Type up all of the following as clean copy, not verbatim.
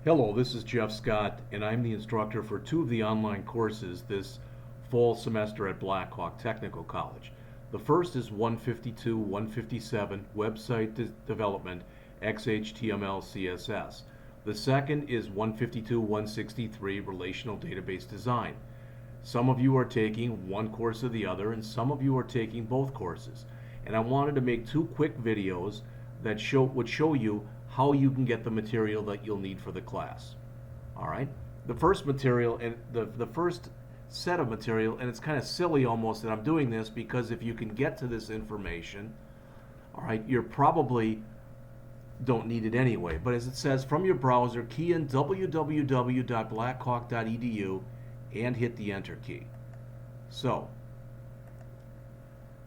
Hello, this is Jeff Scott, and I'm the instructor for two of the online courses this fall semester at Blackhawk Technical College. The first is 152-157 Website Development XHTML CSS. The second is 152-163 Relational Database Design. Some of you are taking one course or the other, and some of you are taking both courses. And I wanted to make two quick videos that would show you how you can get the material that you'll need for the class. All right? The first material and the first set of material, and it's kind of silly almost that I'm doing this because if you can get to this information, all right, you're probably don't need it anyway. But as it says, from your browser, key in www.blackhawk.edu and hit the enter key. So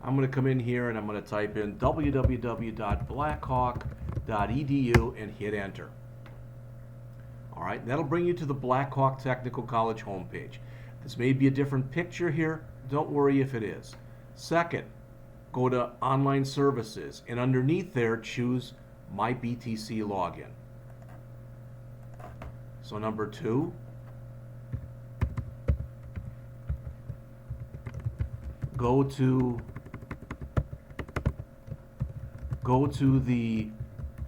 I'm going to come in here and I'm going to type in www.blackhawk.edu and hit enter. All right, that'll bring you to the Blackhawk Technical College homepage. This may be a different picture here. Don't worry if it is. Second, go to Online Services, and underneath there, choose My BTC Login. So number 2, go to the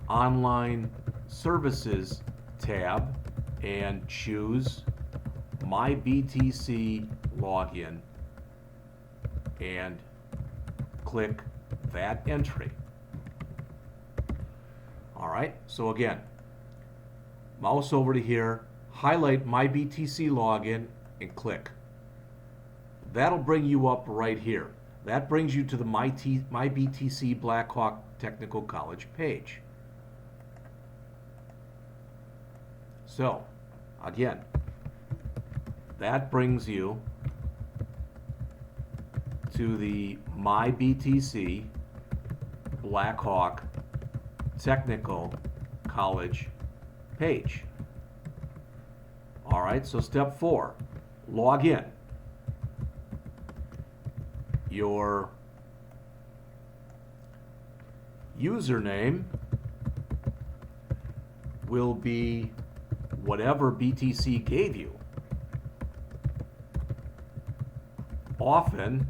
Online Services tab and choose My BTC Login and click that entry. All right, so again, mouse over to here, highlight My BTC Login and click. That'll bring you up right here. That brings you to the My BTC Blackhawk Technical College page. So, again, that brings you to the My BTC Blackhawk Technical College page. All right, so step 4, log in. Your username will be whatever BTC gave you. Often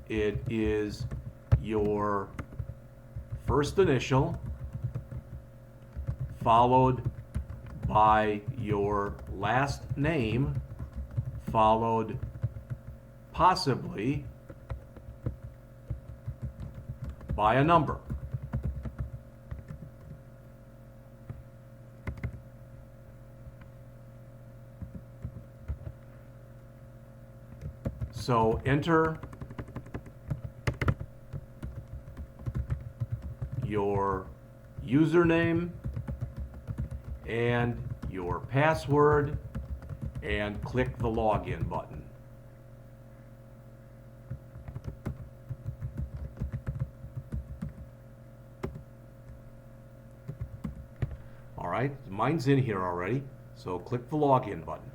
it is your first initial followed by your last name followed possibly by a number. So enter your username and your password and click the login button. All right, mine's in here already, so click the login button.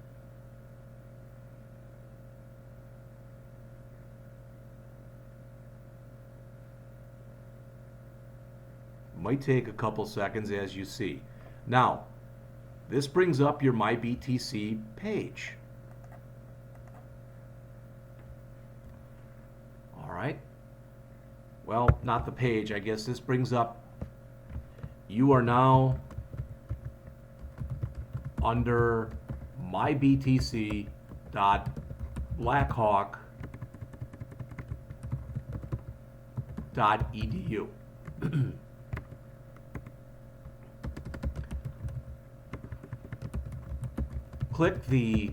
Might take a couple seconds as you see. Now, this brings up your My BTC page. All right. Well, not the page. I guess this brings up, you are now under mybtc.blackhawk.edu. Click the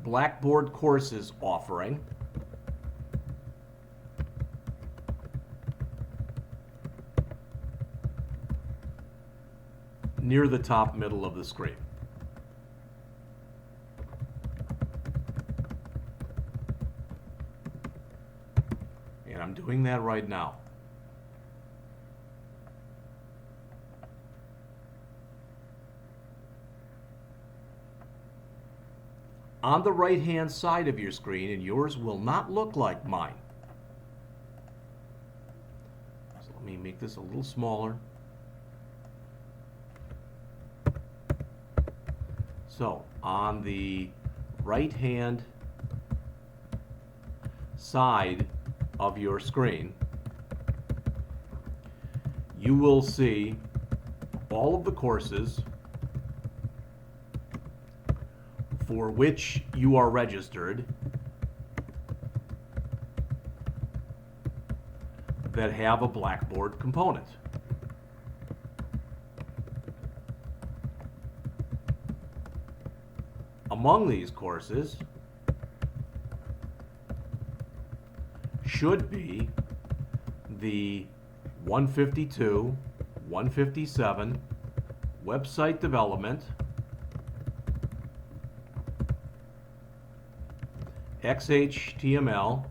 Blackboard courses offering. Near the top middle of the screen. And I'm doing that right now. On the right-hand side of your screen, and yours will not look like mine. So let me make this a little smaller. So on the right hand side of your screen, you will see all of the courses for which you are registered that have a Blackboard component. Among these courses should be the 152, 157 website development, XHTML,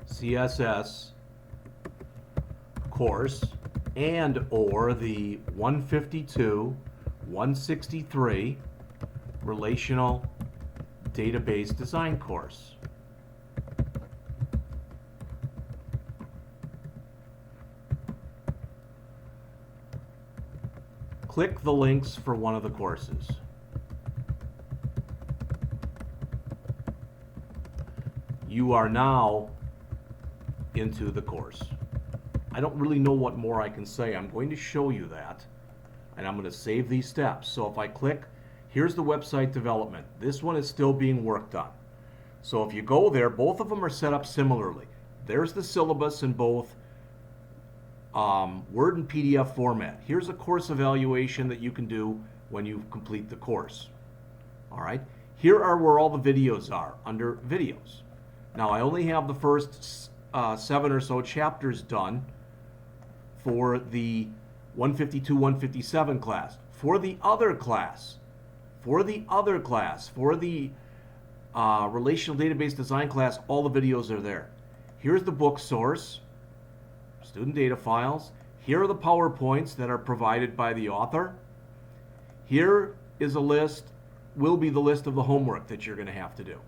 CSS course, and or the 152, 163 relational database design course. Click the links for one of the courses. You are now into the course. I don't really know what more I can say. I'm going to show you that, and I'm going to save these steps. So if I click, here's the website development. This one is still being worked on. So if you go there, both of them are set up similarly. There's the syllabus in both Word and PDF format. Here's a course evaluation that you can do when you complete the course. All right. Here are where all the videos are, under videos. Now I only have the first 7 or so chapters done for the 152, 157 class. For the other class, for the relational database design class, all the videos are there. Here's the book source, student data files. Here are the PowerPoints that are provided by the author. Here is a list, will be the list of the homework that you're going to have to do.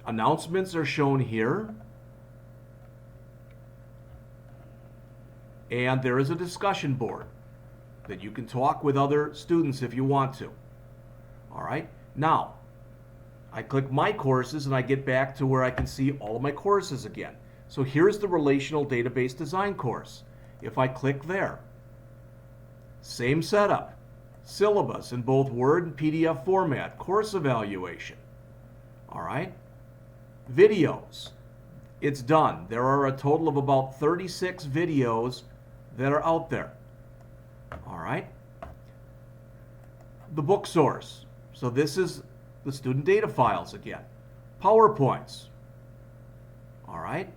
Announcements are shown here. And there is a discussion board that you can talk with other students if you want to. All right. Now, I click My Courses and I get back to where I can see all of my courses again. So here's the Relational Database Design course. If I click there, same setup, syllabus in both Word and PDF format, course evaluation. All right. Videos. It's done. There are a total of about 36 videos that are out there. All right. The book source. So this is the student data files again. PowerPoints. All right.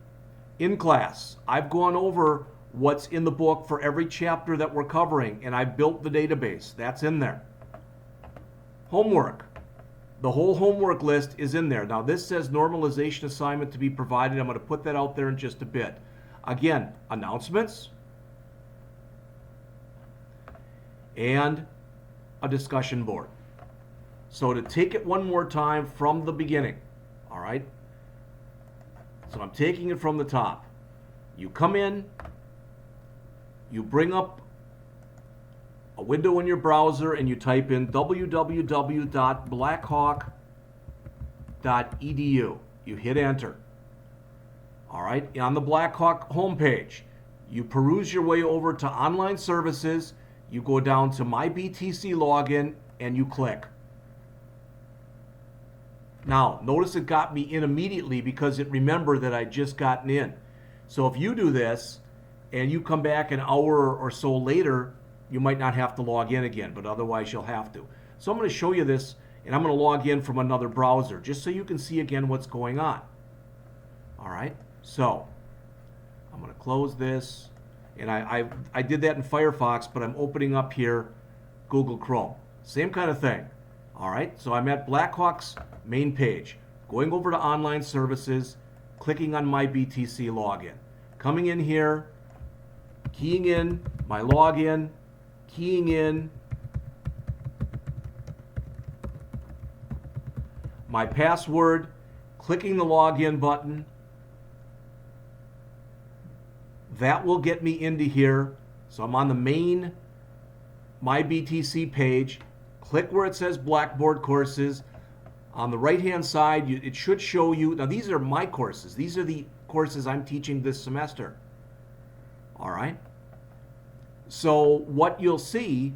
In class, I've gone over what's in the book for every chapter that we're covering, and I've built the database. That's in there. Homework. The whole homework list is in there. Now this says normalization assignment to be provided. I'm going to put that out there in just a bit. Again, announcements and a discussion board. So to take it one more time from the beginning, all right? So I'm taking it from the top. You come in, you bring up a window in your browser and you type in www.blackhawk.edu. You hit enter. All right, on the Blackhawk homepage, you peruse your way over to online services, you go down to My BTC login and you click. Now, notice it got me in immediately because it remembered that I'd just gotten in. So if you do this and you come back an hour or so later, you might not have to log in again, but otherwise you'll have to. So I'm going to show you this, and I'm going to log in from another browser just so you can see again what's going on. All right, so I'm going to close this, and I did that in Firefox, but I'm opening up here Google Chrome. Same kind of thing. All right, so I'm at Blackhawk's main page, going over to online services, clicking on My BTC login, coming in here, keying in my login, keying in my password, clicking the login button. That will get me into here. So I'm on the main My BTC page, click where it says Blackboard courses. On the right-hand side, it should show you, now these are my courses. These are the courses I'm teaching this semester. All right? So what you'll see,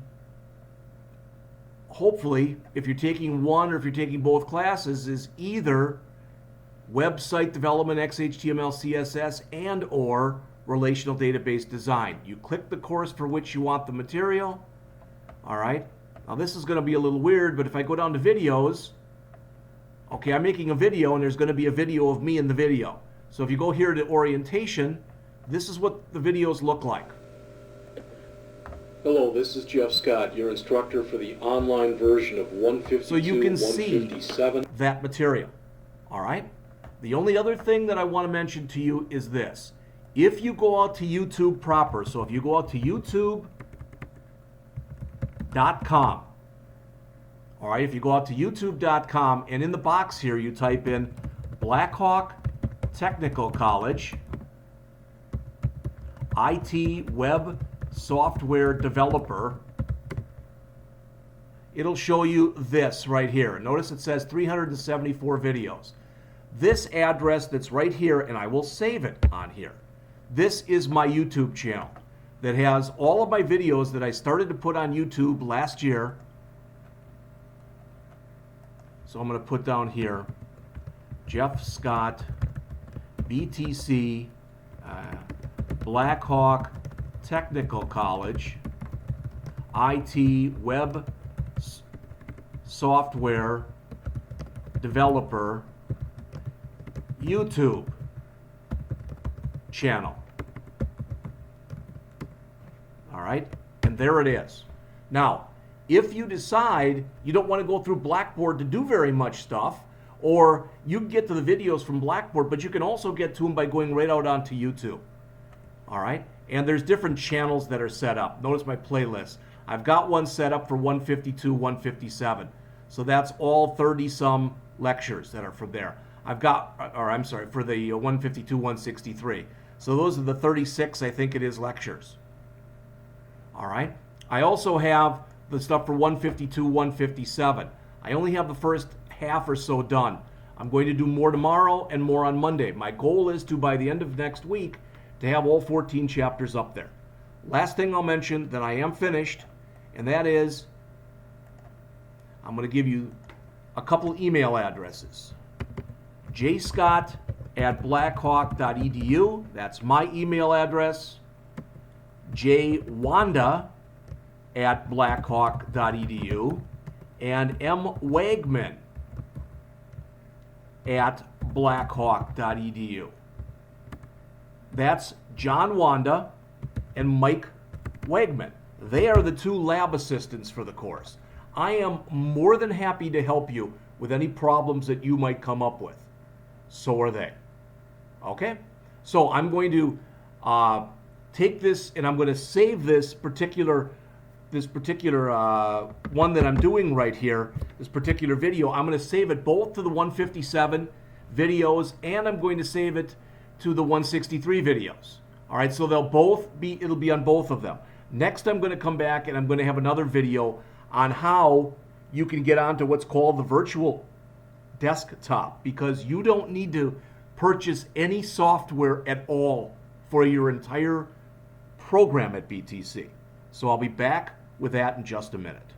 hopefully, if you're taking one or if you're taking both classes, is either website development, XHTML, CSS, and or relational database design. You click the course for which you want the material. All right? Now this is going to be a little weird, but if I go down to videos, okay, I'm making a video and there's going to be a video of me in the video. So if you go here to orientation, this is what the videos look like. Hello, this is Jeff Scott, your instructor for the online version of 152, So you can 157. see that material. All right? The only other thing that I want to mention to you is this. If you go out to YouTube proper, so if you go out to youtube.com, all right, if you go out to youtube.com and in the box here you type in Blackhawk Technical College IT Web Software Developer, it'll show you this right here. Notice it says 374 videos. This address that's right here, and I will save it on here, this is my YouTube channel that has all of my videos that I started to put on YouTube last year. So I'm going to put down here, Jeff Scott, BTC, Blackhawk Technical College, IT Web Software Developer, YouTube channel. All right, and there it is. Now, if you decide you don't want to go through Blackboard to do very much stuff, or you can get to the videos from Blackboard, but you can also get to them by going right out onto YouTube. All right, and there's different channels that are set up. Notice my playlist. I've got one set up for 152, 157. So that's all 30-some lectures that are from there. I've got, or I'm sorry, for the 152, 163. So those are the 36, I think it is, lectures. All right. I also have the stuff for 152, 157. I only have the first half or so done. I'm going to do more tomorrow and more on Monday. My goal is to, by the end of next week, to have all 14 chapters up there. Last thing I'll mention, that I am finished, and that is, I'm going to give you a couple email addresses. jscott@blackhawk.edu, that's my email address. jwanda@blackhawk.edu, and mwagman@blackhawk.edu. That's John Wanda and Mike Wagman. They are the two lab assistants for the course. I am more than happy to help you with any problems that you might come up with. So are they. Okay? So I'm going to take this and I'm going to save this particular one that I'm doing right here, this particular video. I'm going to save it both to the 157 videos and I'm going to save it to the 163 videos. All right, so it'll be on both of them. Next, I'm going to come back and I'm going to have another video on how you can get onto what's called the virtual desktop, because you don't need to purchase any software at all for your entire program at BTC. So I'll be back with that in just a minute.